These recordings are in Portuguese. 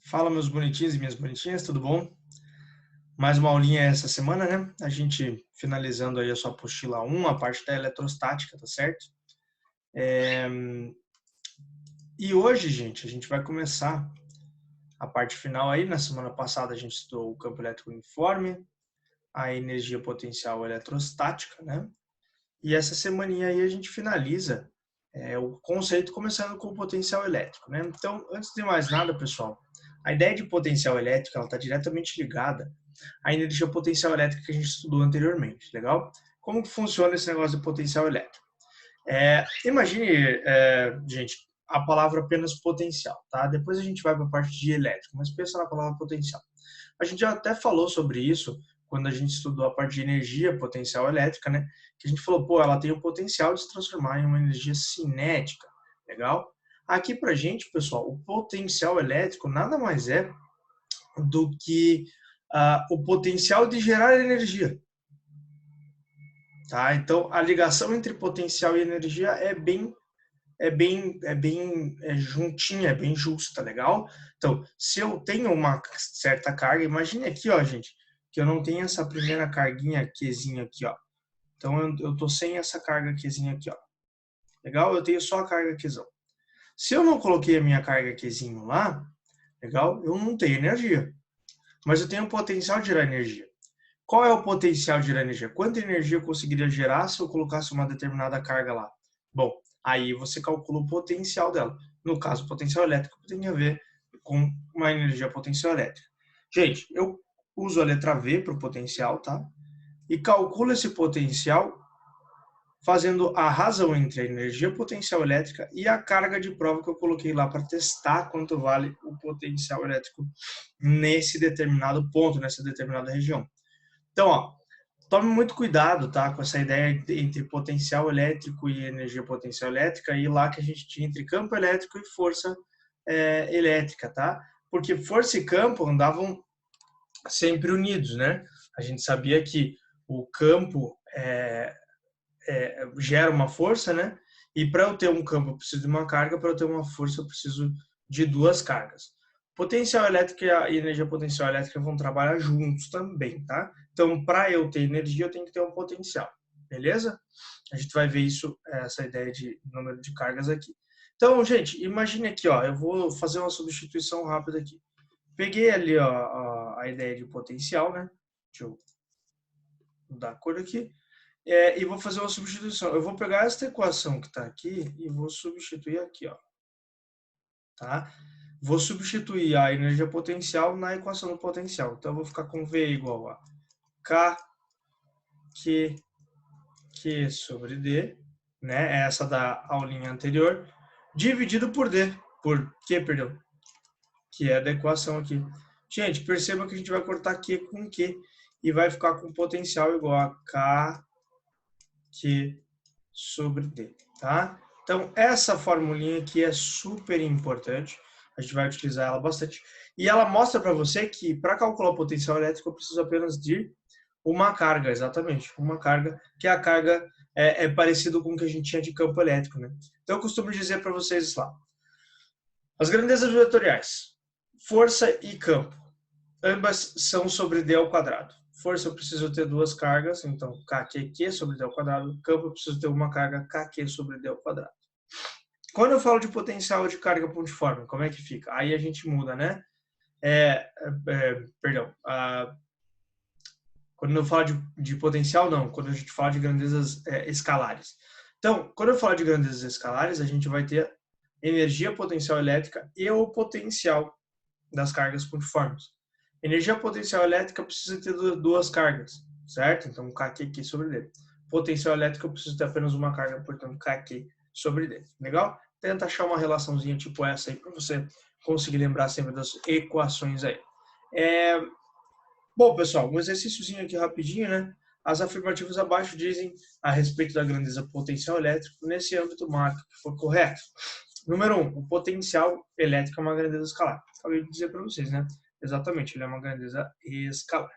Fala, meus bonitinhos e minhas bonitinhas, tudo bom? Mais uma aulinha essa semana, né? A gente finalizando aí a sua apostila 1, a parte da eletrostática, tá certo? E hoje, gente, a gente vai começar a parte final aí. Na semana passada a gente estudou o campo elétrico uniforme, a energia potencial eletrostática, né? E essa semaninha aí a gente finaliza o conceito começando com o potencial elétrico, né? Então, antes de mais nada, pessoal, a ideia de potencial elétrico ela está diretamente ligada à energia potencial elétrica que a gente estudou anteriormente, legal? Como que funciona esse negócio de potencial elétrico? Imagine, gente, a palavra apenas potencial, tá? Depois a gente vai para a parte de elétrico, mas pensa na palavra potencial. A gente já até falou sobre isso quando a gente estudou a parte de energia potencial elétrica, né? Que a gente falou, pô, ela tem o potencial de se transformar em uma energia cinética, legal? Aqui pra gente, pessoal, o potencial elétrico nada mais é do que o potencial de gerar energia, tá? Então, a ligação entre potencial e energia é bem juntinha, é bem justa, legal? Então, se eu tenho uma certa carga, imagine aqui, ó, gente, que eu não tenho essa primeira carguinha Qzinha aqui, ó. Então, eu tô sem essa carga Qzinha aqui, ó. Legal? Eu tenho só a carga Qzão. Se eu não coloquei a minha carga Qzinho lá, legal? Eu não tenho energia. Mas eu tenho o potencial de gerar energia. Qual é o potencial de gerar energia? Quanta energia eu conseguiria gerar se eu colocasse uma determinada carga lá? Bom, aí você calcula o potencial dela. No caso, o potencial elétrico tem a ver com uma energia potencial elétrica. Gente, eu uso a letra V para o potencial, tá? E calculo esse potencial fazendo a razão entre a energia potencial elétrica e a carga de prova que eu coloquei lá para testar quanto vale o potencial elétrico nesse determinado ponto, nessa determinada região. Então, ó, tome muito cuidado, tá, com essa ideia entre potencial elétrico e energia potencial elétrica, e lá que a gente tinha entre campo elétrico e força elétrica, tá? Porque força e campo andavam sempre unidos, né? A gente sabia que o campo gera uma força, né? E para eu ter um campo eu preciso de uma carga, para eu ter uma força eu preciso de duas cargas. Potencial elétrico e a energia potencial elétrica vão trabalhar juntos também, tá? Então, para eu ter energia, eu tenho que ter um potencial, beleza? A gente vai ver isso, essa ideia de número de cargas aqui. Então, gente, imagine aqui, ó, eu vou fazer uma substituição rápida aqui. Peguei ali, ó, a ideia de potencial, né? Deixa eu mudar a cor aqui. E vou fazer uma substituição. Eu vou pegar esta equação que está aqui e vou substituir aqui, ó. Tá? Vou substituir a energia potencial na equação do potencial. Então, eu vou ficar com V igual a K, Q sobre D, né? Essa da aulinha anterior, dividido por D, por Q, perdão, que é da equação aqui. Gente, perceba que a gente vai cortar Q com Q e vai ficar com potencial igual a K, Q sobre D, tá? Então, essa formulinha aqui é super importante, a gente vai utilizar ela bastante. E ela mostra para você que, para calcular o potencial elétrico, eu preciso apenas de uma carga, exatamente, uma carga, que é a carga parecido com o que a gente tinha de campo elétrico, né? Então, eu costumo dizer para vocês lá, as grandezas vetoriais, força e campo, ambas são sobre d ao quadrado. Força eu preciso ter duas cargas, então kq sobre d ao quadrado. Campo eu preciso ter uma carga kq sobre d ao quadrado. Quando eu falo de potencial de carga pontiforme, como é que fica? Aí a gente muda, né? Perdão. Quando eu falo de potencial, não. Quando a gente fala de grandezas escalares. Então, quando eu falo de grandezas escalares, a gente vai ter energia potencial elétrica e o potencial das cargas pontiformes. Energia potencial elétrica precisa ter duas cargas, certo? Então, KQ sobre D. Potencial elétrico eu preciso ter apenas uma carga, portanto, KQ sobre D. Legal? Tenta achar uma relaçãozinha tipo essa aí para você conseguir lembrar sempre das equações aí. Bom, pessoal, um exercíciozinho aqui rapidinho, né? As afirmativas abaixo dizem a respeito da grandeza potencial elétrico nesse âmbito marca que for correto. Número 1, o potencial elétrico é uma grandeza escalar. Acabei de dizer para vocês, né? Exatamente, ele é uma grandeza escalar.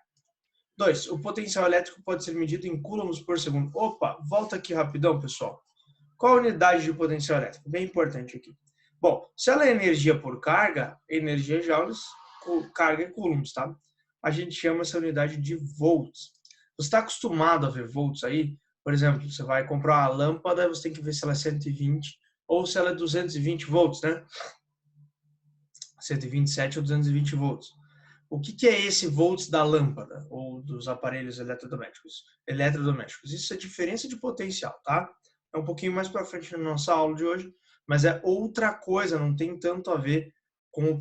2, o potencial elétrico pode ser medido em coulombs por segundo. Opa, volta aqui rapidão, pessoal. Qual a unidade de potencial elétrico? Bem importante aqui. Bom, se ela é energia por carga, energia é joules, carga é coulombs, tá? A gente chama essa unidade de volts. Você está acostumado a ver volts aí? Por exemplo, você vai comprar uma lâmpada, você tem que ver se ela é 120 ou se ela é 220 volts, né? 127 ou 220 volts. O que é esse volts da lâmpada ou dos aparelhos eletrodomésticos? Isso é diferença de potencial, tá? É um pouquinho mais para frente na nossa aula de hoje, mas é outra coisa, não tem tanto a ver com o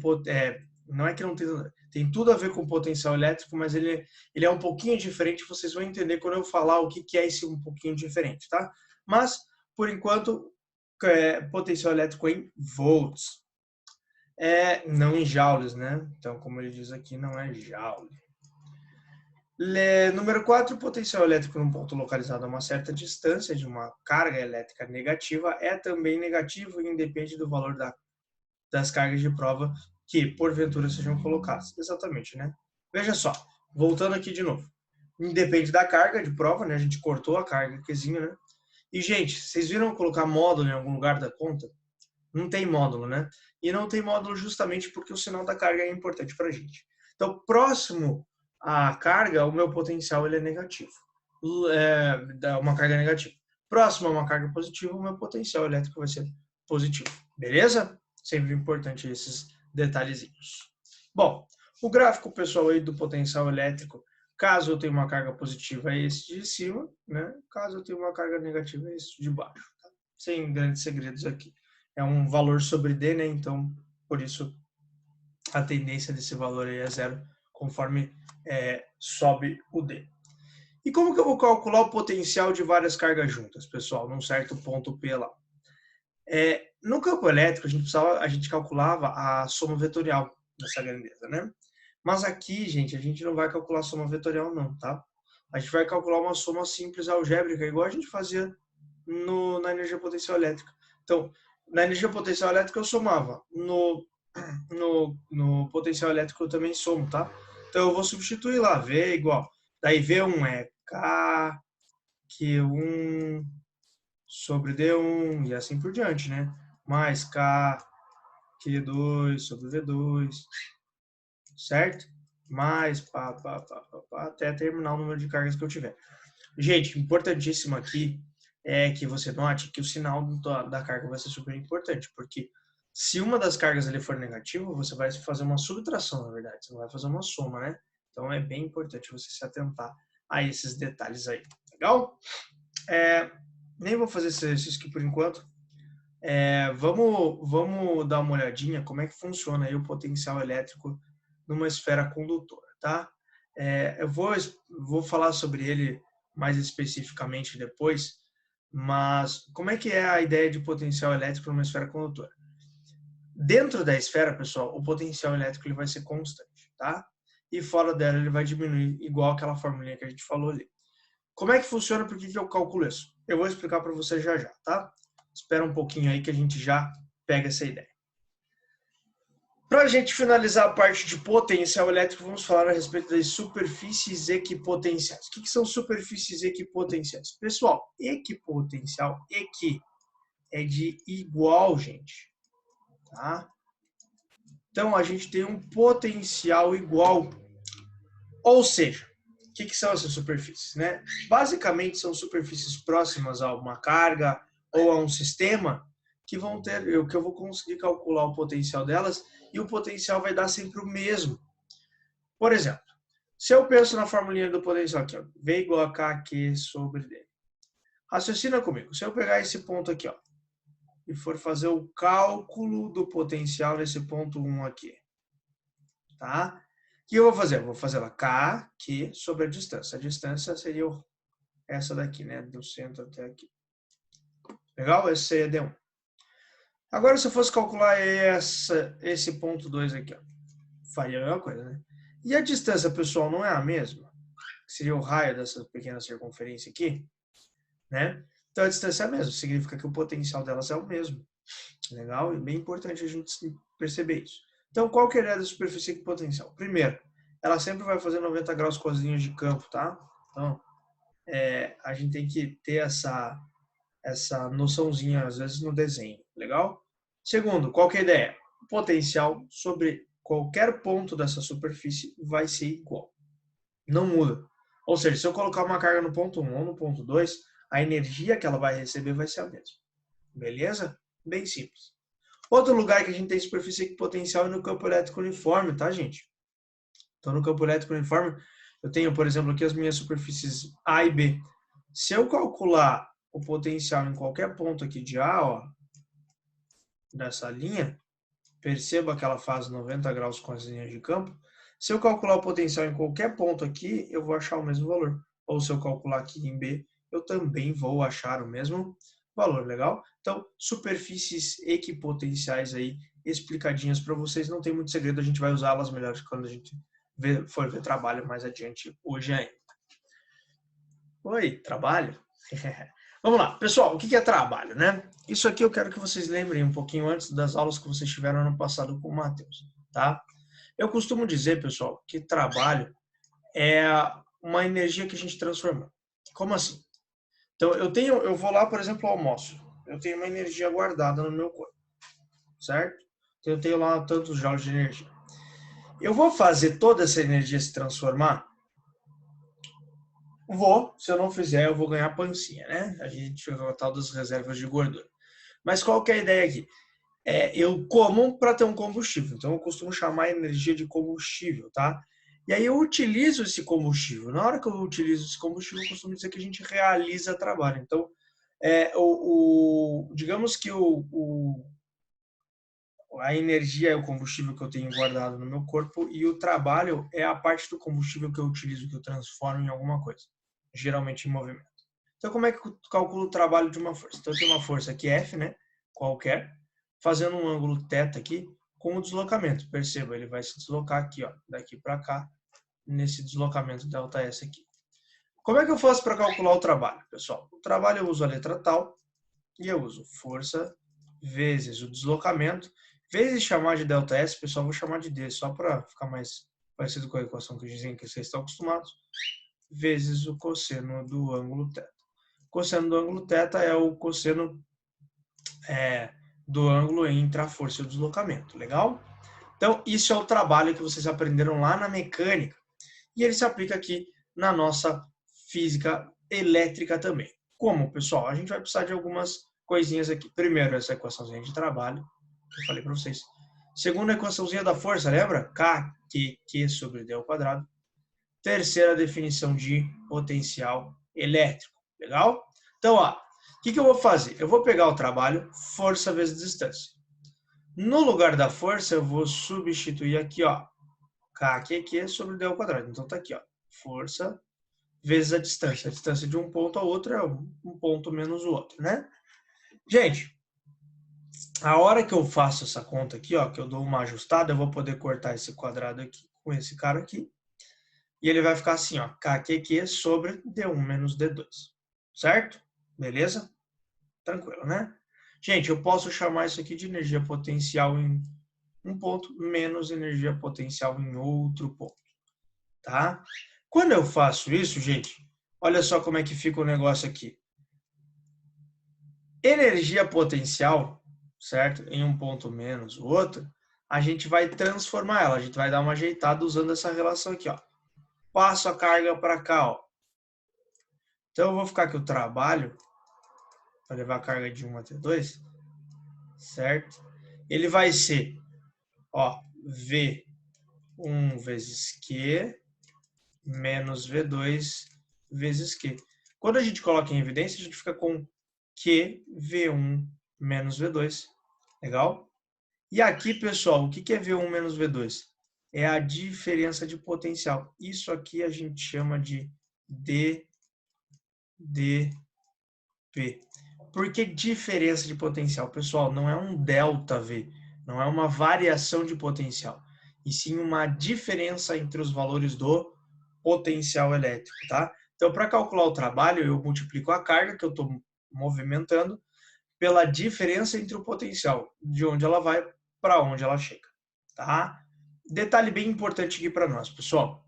não é que não tem tudo a ver com o potencial elétrico, mas ele é um pouquinho diferente, vocês vão entender quando eu falar o que é esse um pouquinho diferente, tá? Mas, por enquanto, potencial elétrico em volts. Não em joules, né? Então, como ele diz aqui, não é joule. Número 4, o potencial elétrico num ponto localizado a uma certa distância de uma carga elétrica negativa é também negativo e independe do valor das cargas de prova que, porventura, sejam colocadas. Exatamente, né? Veja só, voltando aqui de novo. Independe da carga de prova, né? A gente cortou a carga aqui, né? E, gente, vocês viram colocar módulo em algum lugar da conta? Não tem módulo, né? E não tem módulo justamente porque o sinal da carga é importante para a gente. Então, próximo à carga, o meu potencial ele é negativo. Uma carga negativa. Próximo a uma carga positiva, o meu potencial elétrico vai ser positivo. Beleza? Sempre importante esses detalhezinhos. Bom, o gráfico, pessoal, aí do potencial elétrico, caso eu tenha uma carga positiva, é esse de cima, né? Caso eu tenha uma carga negativa, é esse de baixo. Tá? Sem grandes segredos aqui. É um valor sobre D, né? Então, por isso, a tendência desse valor aí é zero, conforme sobe o D. E como que eu vou calcular o potencial de várias cargas juntas, pessoal, num certo ponto P lá? No campo elétrico, a gente calculava a soma vetorial dessa grandeza, né? Mas aqui, gente, a gente não vai calcular a soma vetorial não, tá? A gente vai calcular uma soma simples algébrica, igual a gente fazia na energia potencial elétrica. Então, na energia potencial elétrica eu somava, no potencial elétrico eu também somo, tá? Então eu vou substituir lá, V é igual. Daí V1 é K, Q1 sobre D1 e assim por diante, né? Mais K, Q2 sobre V2, certo? Mais até terminar o número de cargas que eu tiver. Gente, importantíssimo aqui é que você note que o sinal da carga vai ser super importante, porque se uma das cargas ali for negativa, você vai fazer uma subtração, na verdade, você não vai fazer uma soma, né? Então é bem importante você se atentar a esses detalhes aí, legal? Nem vou fazer esse exercício aqui por enquanto. Vamos dar uma olhadinha como é que funciona aí o potencial elétrico numa esfera condutora, tá? Eu vou falar sobre ele mais especificamente depois, mas como é que é a ideia de potencial elétrico numa esfera condutora? Dentro da esfera, pessoal, o potencial elétrico ele vai ser constante, tá? E fora dela ele vai diminuir, igual aquela formulinha que a gente falou ali. Como é que funciona? Por que eu calculo isso? Eu vou explicar para você já já, tá? Espera um pouquinho aí que a gente já pega essa ideia. Para a gente finalizar a parte de potencial elétrico, vamos falar a respeito das superfícies equipotenciais. O que são superfícies equipotenciais? Pessoal, equipotencial, equi, é de igual, gente. Tá? Então, a gente tem um potencial igual. Ou seja, o que são essas superfícies? Né? Basicamente, são superfícies próximas a uma carga ou a um sistema que vão ter, que eu vou conseguir calcular o potencial delas e o potencial vai dar sempre o mesmo. Por exemplo, se eu penso na formulinha do potencial aqui, ó, V igual a KQ sobre D. Raciocina comigo. Se eu pegar esse ponto aqui, ó, e for fazer o cálculo do potencial nesse ponto 1 aqui, tá? O que eu vou fazer? Eu vou fazer lá KQ sobre a distância. A distância seria essa daqui, né? Do centro até aqui. Legal? Esse é D1. Agora, se eu fosse calcular esse ponto 2 aqui, ó, faria a mesma coisa, né? E a distância, pessoal, não é a mesma? Que seria o raio dessa pequena circunferência aqui, né? Então, a distância é a mesma, significa que o potencial delas é o mesmo. Legal? E bem importante a gente perceber isso. Então, qual que é a ideia da superfície equipotencial? Primeiro, ela sempre vai fazer 90 graus com as linhas de campo, tá? Então, a gente tem que ter essa noçãozinha, às vezes, no desenho. Legal? Segundo, qual que é a ideia? O potencial sobre qualquer ponto dessa superfície vai ser igual. Não muda. Ou seja, se eu colocar uma carga no ponto 1 ou no ponto 2, a energia que ela vai receber vai ser a mesma. Beleza? Bem simples. Outro lugar que a gente tem superfície equipotencial é no campo elétrico uniforme, tá, gente? Então, no campo elétrico uniforme, eu tenho, por exemplo, aqui as minhas superfícies A e B. Se eu calcular o potencial em qualquer ponto aqui de A, ó, dessa linha, perceba que ela faz 90 graus com as linhas de campo. Se eu calcular o potencial em qualquer ponto aqui, eu vou achar o mesmo valor. Ou se eu calcular aqui em B, eu também vou achar o mesmo valor, legal? Então, superfícies equipotenciais aí, explicadinhas para vocês, não tem muito segredo, a gente vai usá-las melhor quando a gente for ver trabalho mais adiante hoje ainda. Oi, trabalho? Vamos lá, pessoal, o que é trabalho, né? Isso aqui eu quero que vocês lembrem um pouquinho antes das aulas que vocês tiveram ano passado com o Matheus, tá? Eu costumo dizer, pessoal, que trabalho é uma energia que a gente transforma. Como assim? Então, eu vou lá, por exemplo, ao almoço. Eu tenho uma energia guardada no meu corpo, certo? Então, eu tenho lá tantos joules de energia. Eu vou fazer toda essa energia se transformar? Vou. Se eu não fizer, eu vou ganhar pancinha, né? A gente vai o tal das reservas de gordura. Mas qual que é a ideia aqui? Eu como para ter um combustível. Então, eu costumo chamar a energia de combustível, tá? E aí eu utilizo esse combustível. Na hora que eu utilizo esse combustível, eu costumo dizer que a gente realiza trabalho. Então, digamos que a energia é o combustível que eu tenho guardado no meu corpo e o trabalho é a parte do combustível que eu utilizo, que eu transformo em alguma coisa, geralmente em movimento. Então, como é que eu calculo o trabalho de uma força? Então, eu tenho uma força aqui F, né, qualquer, fazendo um ângulo θ aqui com o deslocamento. Perceba, ele vai se deslocar aqui, ó, daqui para cá, nesse deslocamento ΔS aqui. Como é que eu faço para calcular o trabalho, pessoal? O trabalho eu uso a letra tal e eu uso força vezes o deslocamento, vezes chamar de ΔS, pessoal, vou chamar de D, só para ficar mais parecido com a equação que dizem que vocês estão acostumados, vezes o cosseno do ângulo θ. O cosseno do ângulo θ é o cosseno do ângulo entre a força e o deslocamento, legal? Então, isso é o trabalho que vocês aprenderam lá na mecânica. E ele se aplica aqui na nossa física elétrica também. Como, pessoal? A gente vai precisar de algumas coisinhas aqui. Primeiro, essa equaçãozinha de trabalho, que eu falei para vocês. Segunda, equaçãozinha da força, lembra? Q sobre D ao quadrado. Terceira definição de potencial elétrico. Legal? Então, ó, o que eu vou fazer? Eu vou pegar o trabalho, força vezes distância. No lugar da força, eu vou substituir aqui, ó, K sobre D ao quadrado. Então, tá aqui, ó, força vezes a distância. A distância de um ponto ao outro é um ponto menos o outro, né? Gente, a hora que eu faço essa conta aqui, ó, que eu dou uma ajustada, eu vou poder cortar esse quadrado aqui com esse cara aqui. E ele vai ficar assim, ó, KQQ sobre D1 menos D2. Certo? Beleza? Tranquilo, né? Gente, eu posso chamar isso aqui de energia potencial em um ponto menos energia potencial em outro ponto. Tá? Quando eu faço isso, gente, olha só como é que fica o negócio aqui. Energia potencial, certo? Em um ponto menos o outro, a gente vai transformar ela, a gente vai dar uma ajeitada usando essa relação aqui, ó. Passo a carga para cá, ó. Então eu vou ficar aqui o trabalho para levar a carga de 1 até 2, certo? Ele vai ser, ó, V1 vezes Q menos V2 vezes Q. Quando a gente coloca em evidência, a gente fica com Q V1 menos V2. Legal? E aqui, pessoal, o que é V1 menos V2? É a diferença de potencial. Isso aqui a gente chama de DDP. Por que diferença de potencial? Pessoal, não é um ΔV, não é uma variação de potencial, e sim uma diferença entre os valores do potencial elétrico, tá? Então, para calcular o trabalho, eu multiplico a carga que eu estou movimentando pela diferença entre o potencial, de onde ela vai para onde ela chega, tá? Detalhe bem importante aqui para nós, pessoal.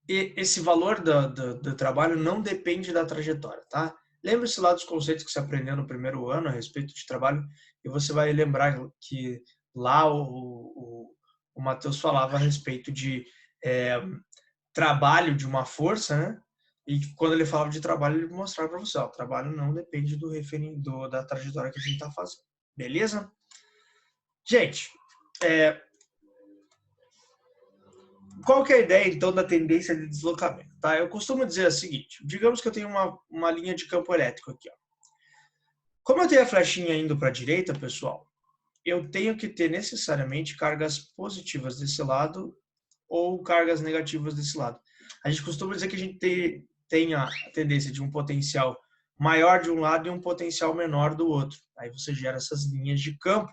Esse valor do trabalho não depende da trajetória, tá? Lembre-se lá dos conceitos que você aprendeu no primeiro ano a respeito de trabalho e você vai lembrar que lá o Matheus falava a respeito de trabalho de uma força, né? E quando ele falava de trabalho, ele mostrava para você, ó, o trabalho não depende da trajetória que a gente está fazendo. Beleza? Gente, qual que é a ideia, então, da tendência de deslocamento? Tá? Eu costumo dizer o seguinte, digamos que eu tenho uma linha de campo elétrico aqui. Ó. Como eu tenho a flechinha indo para a direita, pessoal, eu tenho que ter necessariamente cargas positivas desse lado ou cargas negativas desse lado. A gente costuma dizer que a gente tem a tendência de um potencial maior de um lado e um potencial menor do outro. Aí você gera essas linhas de campo,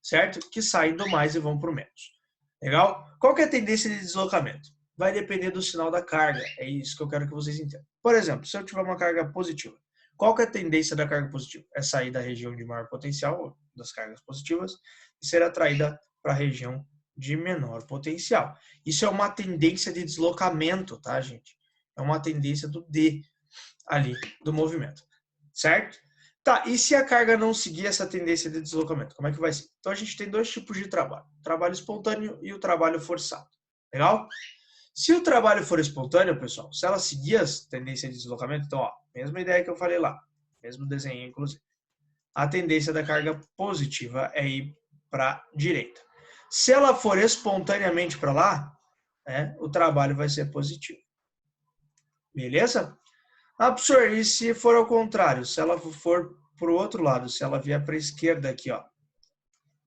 certo? Que saem do mais e vão para o menos. Legal? Qual que é a tendência de deslocamento? Vai depender do sinal da carga. É isso que eu quero que vocês entendam. Por exemplo, se eu tiver uma carga positiva, qual que é a tendência da carga positiva? É sair da região de maior potencial, das cargas positivas, e ser atraída para a região de menor potencial. Isso é uma tendência de deslocamento, tá, gente? É uma tendência do D ali, do movimento. Certo? Tá, e se a carga não seguir essa tendência de deslocamento, como é que vai ser? Então a gente tem dois tipos de trabalho, o trabalho espontâneo e o trabalho forçado. Legal? Se o trabalho for espontâneo, pessoal, se ela seguir a tendência de deslocamento, então, ó, mesma ideia que eu falei lá, mesmo desenho, inclusive. A tendência da carga positiva é ir para a direita. Se ela for espontaneamente para lá, o trabalho vai ser positivo. Beleza? Professor, e se for ao contrário? Se ela for para o outro lado, se ela vier para a esquerda aqui, ó,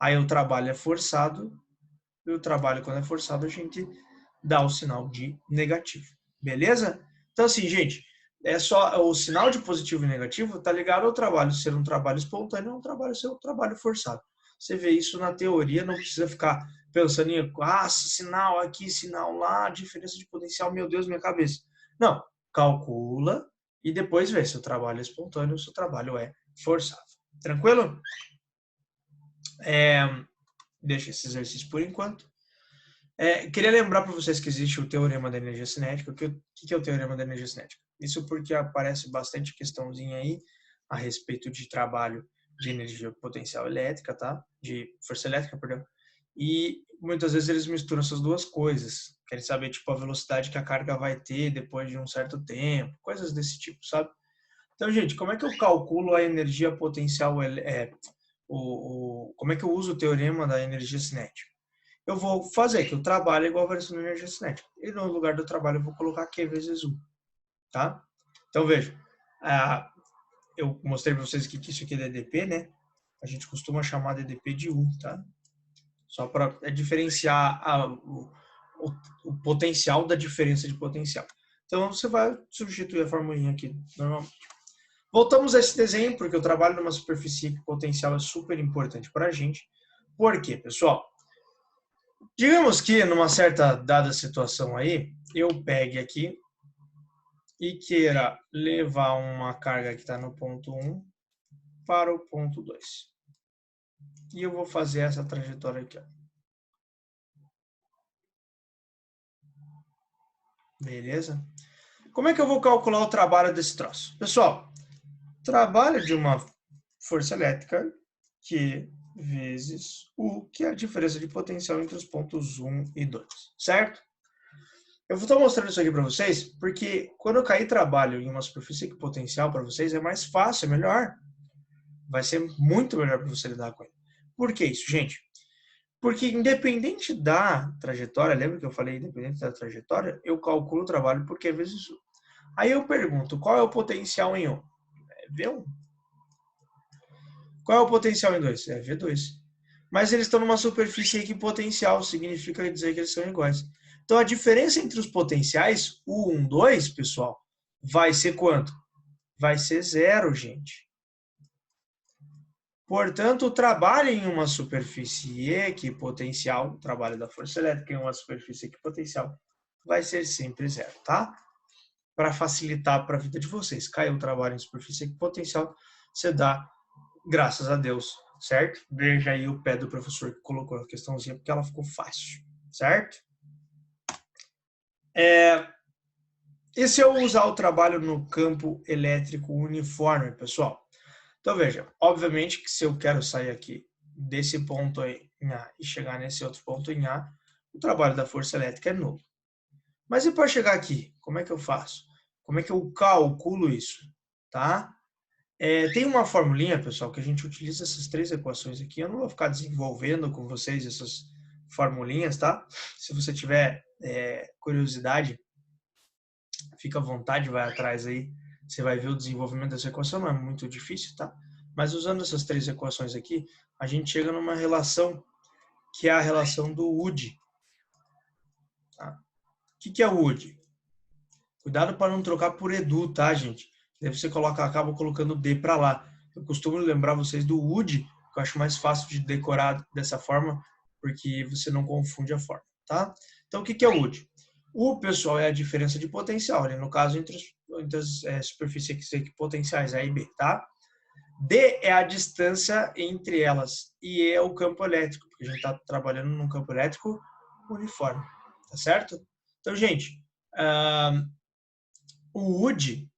aí o trabalho é forçado, e o trabalho, quando é forçado, a gente dá o sinal de negativo. Beleza? Então, assim, gente, é só o sinal de positivo e negativo está ligado ao trabalho ser um trabalho espontâneo ou um trabalho ser um trabalho forçado. Você vê isso na teoria, não precisa ficar pensando em sinal aqui, sinal lá, diferença de potencial, meu Deus, minha cabeça. Não, calcula e depois vê se o trabalho é espontâneo ou se o trabalho é forçado. Tranquilo? Deixa esse exercício por enquanto. Queria lembrar para vocês que existe o teorema da energia cinética. O que é o teorema da energia cinética? Isso porque aparece bastante questãozinha aí a respeito de trabalho de energia potencial elétrica, tá? De força elétrica, perdão. E muitas vezes eles misturam essas duas coisas. Querem saber, tipo, a velocidade que a carga vai ter depois de um certo tempo, coisas desse tipo, sabe? Então, gente, como é que eu calculo a energia potencial, como é que eu uso o teorema da energia cinética? Eu vou fazer que o trabalho é igual a variação da energia cinética. E no lugar do trabalho eu vou colocar Q vezes U, tá? Então, veja, eu mostrei para vocês que isso aqui é DDP, né? A gente costuma chamar DDP de U, tá? Só para diferenciar o potencial da diferença de potencial. Então, você vai substituir a formulinha aqui, normalmente. Voltamos a esse desenho, porque o trabalho numa superfície potencial é super importante para a gente. Por quê, pessoal? Digamos que numa certa dada situação aí, eu pegue aqui e queira levar uma carga que está no ponto 1 para o ponto 2. E eu vou fazer essa trajetória aqui. Ó. Beleza? Como é que eu vou calcular o trabalho desse troço? Pessoal, trabalho de uma força elétrica Q vezes U, que é a diferença de potencial entre os pontos 1 e 2, certo? Eu vou estar mostrando isso aqui para vocês, porque quando eu cair trabalho em uma superfície potencial para vocês, é mais fácil, é melhor. Vai ser muito melhor para você lidar com ele. Por que isso, gente? Porque independente da trajetória, lembra que eu falei independente da trajetória, eu calculo o trabalho por Q vezes U. Aí eu pergunto, qual é o potencial em 1? É V1. Qual é o potencial em 2? É V2. Mas eles estão numa superfície equipotencial, significa dizer que eles são iguais. Então a diferença entre os potenciais, U1, 2, pessoal, vai ser quanto? Vai ser zero, gente. Portanto, o trabalho em uma superfície equipotencial, o trabalho da força elétrica em uma superfície equipotencial, vai ser sempre zero, tá? Para facilitar para a vida de vocês. Caiu o trabalho em superfície equipotencial, você dá graças a Deus, certo? Veja aí o pé do professor que colocou a questãozinha, porque ela ficou fácil, certo? E se eu usar o trabalho no campo elétrico uniforme, pessoal? Então, veja, obviamente que se eu quero sair aqui desse ponto em A e chegar nesse outro ponto em A, o trabalho da força elétrica é nulo. Mas e para chegar aqui? Como é que eu faço? Como é que eu calculo isso? Tá? Tem uma formulinha, pessoal, que a gente utiliza essas três equações aqui. Eu não vou ficar desenvolvendo com vocês essas formulinhas, tá? Se você tiver curiosidade, fica à vontade, vai atrás aí. Você vai ver o desenvolvimento dessa equação, não é muito difícil, tá? Mas usando essas três equações aqui, a gente chega numa relação que é a relação do Wood. Tá? O que é o Wood? Cuidado para não trocar por Edu, tá, gente? Daí você acaba colocando D para lá. Eu costumo lembrar vocês do Wood, que eu acho mais fácil de decorar dessa forma, porque você não confunde a forma, tá? Então, o que é o Wood? O, pessoal, é a diferença de potencial, no caso, entre as superfícies equipotenciais, A e B, tá? D é a distância entre elas e E é o campo elétrico, porque a gente está trabalhando num campo elétrico uniforme, tá certo? Então, gente, o Wood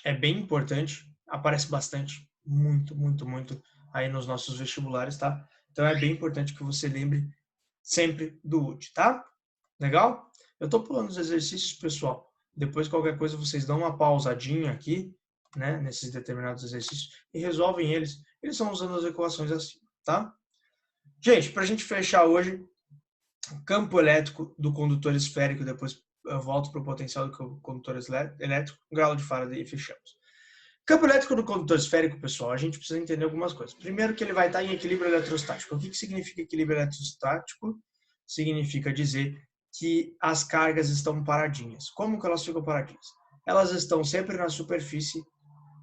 é bem importante, aparece bastante, muito, muito, muito aí nos nossos vestibulares, tá? Então é bem importante que você lembre sempre do Wood, tá? Legal? Eu tô pulando os exercícios, pessoal. Depois, qualquer coisa, vocês dão uma pausadinha aqui, né, nesses determinados exercícios e resolvem eles. Eles são usando as equações assim, tá? Gente, pra gente fechar hoje, campo elétrico do condutor esférico, depois eu volto para o potencial do condutor elétrico, grau de Faraday e fechamos. Campo elétrico do condutor esférico, pessoal, a gente precisa entender algumas coisas. Primeiro que ele vai estar em equilíbrio eletrostático. O que significa equilíbrio eletrostático? Significa dizer que as cargas estão paradinhas. Como que elas ficam paradinhas? Elas estão sempre na superfície,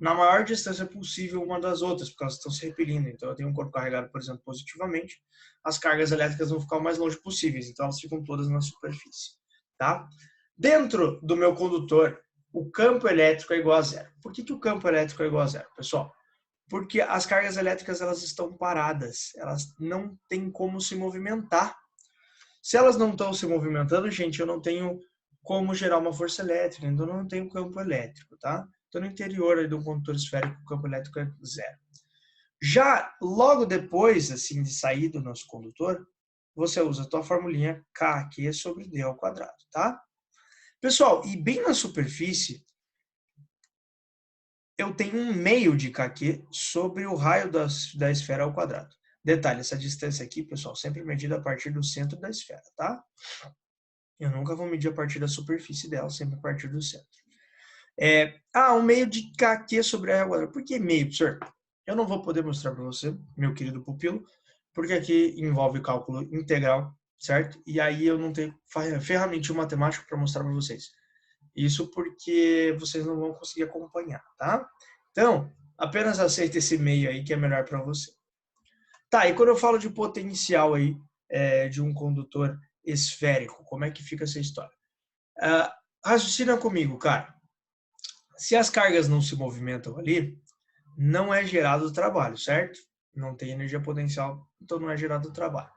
na maior distância possível uma das outras, porque elas estão se repelindo. Então, eu tenho um corpo carregado, por exemplo, positivamente, as cargas elétricas vão ficar o mais longe possíveis, então elas ficam todas na superfície, tá? Dentro do meu condutor, o campo elétrico é igual a zero. Por que o campo elétrico é igual a zero, pessoal? Porque as cargas elétricas elas estão paradas, elas não têm como se movimentar. Se elas não estão se movimentando, gente, eu não tenho como gerar uma força elétrica, então eu não tenho campo elétrico, tá? Então no interior aí do condutor esférico, o campo elétrico é zero. Já logo depois, assim, de sair do nosso condutor, você usa a tua formulinha KQ sobre D ao quadrado, tá? Pessoal, e bem na superfície, eu tenho um meio de KQ sobre o raio da esfera ao quadrado. Detalhe, essa distância aqui, pessoal, sempre medida a partir do centro da esfera, tá? Eu nunca vou medir a partir da superfície dela, sempre a partir do centro. Um meio de KQ sobre R ao quadrado. Por que meio, professor? Eu não vou poder mostrar para você, meu querido pupilo, porque aqui envolve cálculo integral, certo? E aí eu não tenho ferramentinho matemático para mostrar para vocês. Isso porque vocês não vão conseguir acompanhar, tá? Então, apenas aceita esse meio aí que é melhor para você. Tá, e quando eu falo de potencial aí de um condutor esférico, como é que fica essa história? Raciocina comigo, cara. Se as cargas não se movimentam ali, não é gerado trabalho, certo? Não tem energia potencial, então não é gerado trabalho.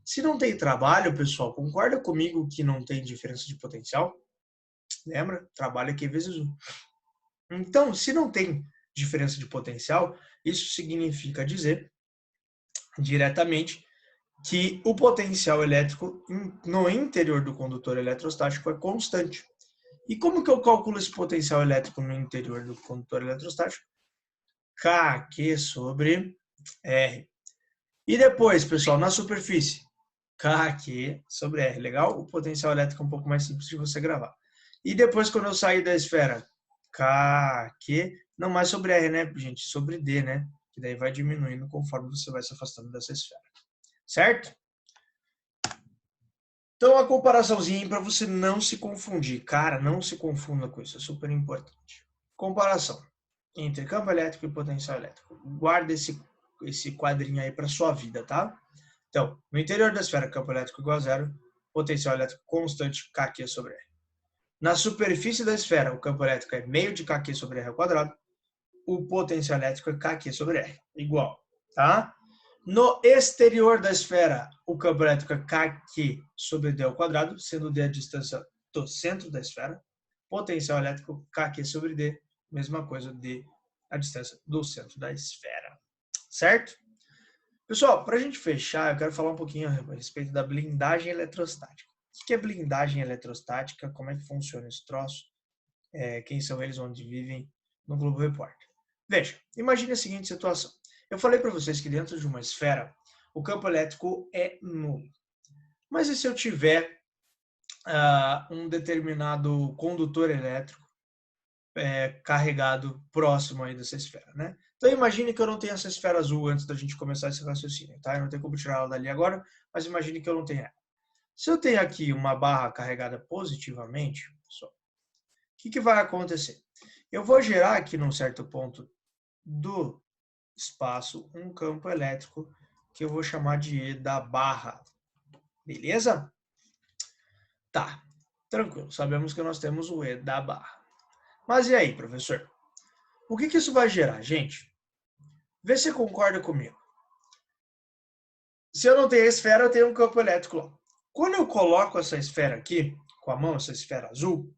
Se não tem trabalho, pessoal, concorda comigo que não tem diferença de potencial? Lembra? Trabalho aqui vezes 1. Então, se não tem diferença de potencial, isso significa dizer diretamente que o potencial elétrico no interior do condutor eletrostático é constante. E como que eu calculo esse potencial elétrico no interior do condutor eletrostático? KQ sobre R. E depois, pessoal, na superfície, KQ sobre R. Legal? O potencial elétrico é um pouco mais simples de você gravar. E depois, quando eu sair da esfera, KQ, não mais sobre R, né, gente? Sobre D, né? Que daí vai diminuindo conforme você vai se afastando dessa esfera. Certo? Então, a comparaçãozinha para você não se confundir. Cara, não se confunda com isso, é super importante. Comparação entre campo elétrico e potencial elétrico. Guarda esse quadrinho aí para sua vida, tá? Então, no interior da esfera, campo elétrico igual a zero, potencial elétrico constante, KQ sobre R. Na superfície da esfera, o campo elétrico é meio de KQ sobre R ao quadrado, o potencial elétrico é KQ sobre R, igual, tá? No exterior da esfera, o campo elétrico é KQ sobre D ao quadrado, sendo D a distância do centro da esfera. potencial elétrico KQ sobre D, mesma coisa D, a distância do centro da esfera. Certo? Pessoal, para a gente fechar, eu quero falar um pouquinho a respeito da blindagem eletrostática. O que é blindagem eletrostática? Como é que funciona esse troço? Quem são eles, onde vivem, no Globo Repórter. Veja, imagine a seguinte situação. Eu falei para vocês que dentro de uma esfera, o campo elétrico é nulo. Mas e se eu tiver um determinado condutor elétrico carregado próximo aí dessa esfera, né? Então imagine que eu não tenho essa esfera azul antes da gente começar esse raciocínio, tá? Eu não tenho como tirar ela dali agora, mas imagine que eu não tenho ela. Se eu tenho aqui uma barra carregada positivamente, pessoal, o que vai acontecer? Eu vou gerar aqui num certo ponto do espaço um campo elétrico que eu vou chamar de E da barra. Beleza? Tá, tranquilo. Sabemos que nós temos o E da barra. Mas e aí, professor? O que isso vai gerar, gente? Vê se você concorda comigo. Se eu não tenho a esfera, eu tenho um campo elétrico lá. Quando eu coloco essa esfera aqui, com a mão, essa esfera azul,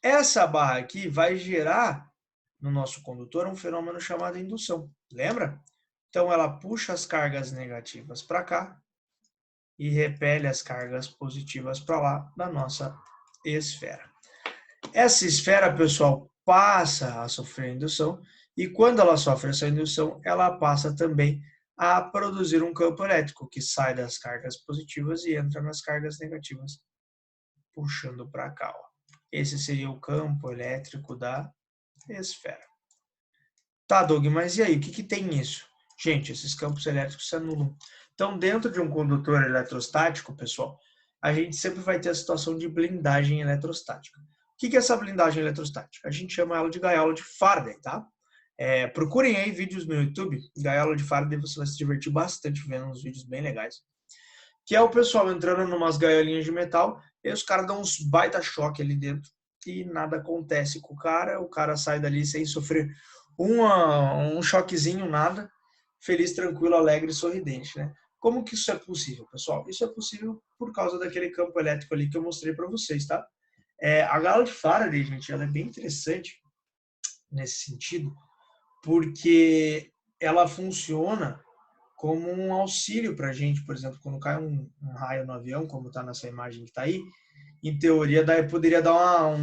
essa barra aqui vai gerar no nosso condutor um fenômeno chamado indução. Lembra? Então ela puxa as cargas negativas para cá e repele as cargas positivas para lá da nossa esfera. Essa esfera, pessoal, passa a sofrer indução e quando ela sofre essa indução, ela passa também a produzir um campo elétrico que sai das cargas positivas e entra nas cargas negativas, puxando para cá. Ó. Esse seria o campo elétrico da esfera. Tá, Doug, mas e aí? O que tem nisso? Gente, esses campos elétricos se anulam. Então, dentro de um condutor eletrostático, pessoal, a gente sempre vai ter a situação de blindagem eletrostática. O que é essa blindagem eletrostática? A gente chama ela de gaiola de Faraday, tá? Procurem aí vídeos no YouTube, gaiola de Faraday, você vai se divertir bastante vendo uns vídeos bem legais. Que é o pessoal entrando em umas gaiolinhas de metal e os caras dão uns baita choque ali dentro e nada acontece com o cara sai dali sem sofrer um choquezinho, nada, feliz, tranquilo, alegre e sorridente, né? Como que isso é possível, pessoal? Isso é possível por causa daquele campo elétrico ali que eu mostrei para vocês, tá? A gaiola de Faraday, gente, ela é bem interessante nesse sentido, porque ela funciona como um auxílio para a gente, por exemplo, quando cai um raio no avião, como está nessa imagem que está aí, em teoria poderia dar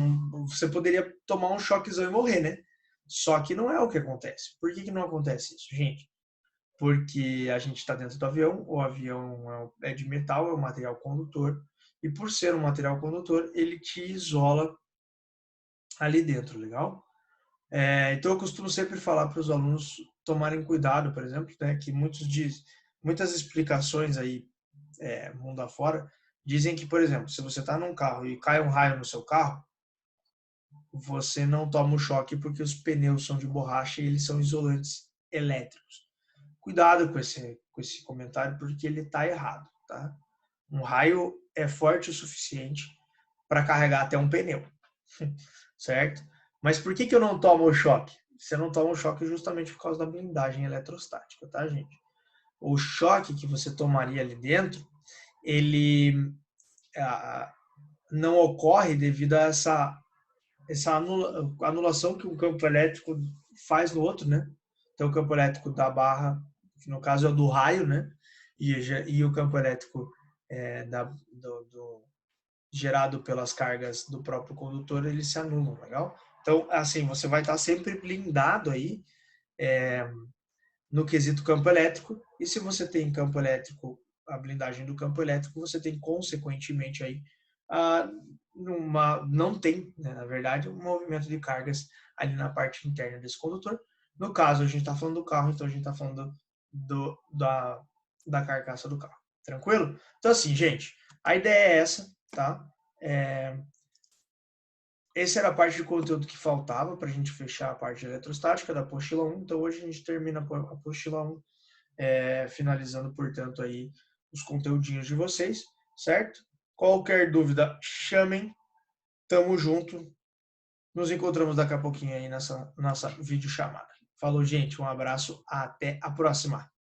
você poderia tomar um choquezão e morrer, né? Só que não é o que acontece. Por que não acontece isso, gente? Porque a gente está dentro do avião, o avião é de metal, é um material condutor, e por ser um material condutor, ele te isola ali dentro, legal? Então eu costumo sempre falar para os alunos tomarem cuidado, por exemplo, né, que muitas explicações aí, mundo afora, dizem que, por exemplo, se você está num carro e cai um raio no seu carro, você não toma o choque porque os pneus são de borracha e eles são isolantes elétricos. Cuidado com esse comentário porque ele está errado, tá? Um raio é forte o suficiente para carregar até um pneu, certo? Mas por que eu não tomo o choque? Você não toma o choque justamente por causa da blindagem eletrostática, tá, gente? O choque que você tomaria ali dentro, ele não ocorre devido a essa anulação que um campo elétrico faz no outro, né? Então, o campo elétrico da barra, que no caso é o do raio, né? E o campo elétrico gerado pelas cargas do próprio condutor, eles se anulam, legal? Então, assim, você vai estar sempre blindado aí no quesito campo elétrico, e se você tem campo elétrico, a blindagem do campo elétrico, você tem consequentemente aí não tem, né, na verdade, um movimento de cargas ali na parte interna desse condutor. No caso, a gente está falando do carro, então a gente está falando da carcaça do carro. Tranquilo? Então, assim, gente, a ideia é essa, tá? Essa era a parte de conteúdo que faltava para a gente fechar a parte eletrostática da apostila 1. Então, hoje a gente termina a apostila 1, finalizando, portanto, aí os conteúdinhos de vocês, certo? Qualquer dúvida, chamem. Tamo junto. Nos encontramos daqui a pouquinho aí nessa nossa videochamada. Falou, gente. Um abraço. Até a próxima.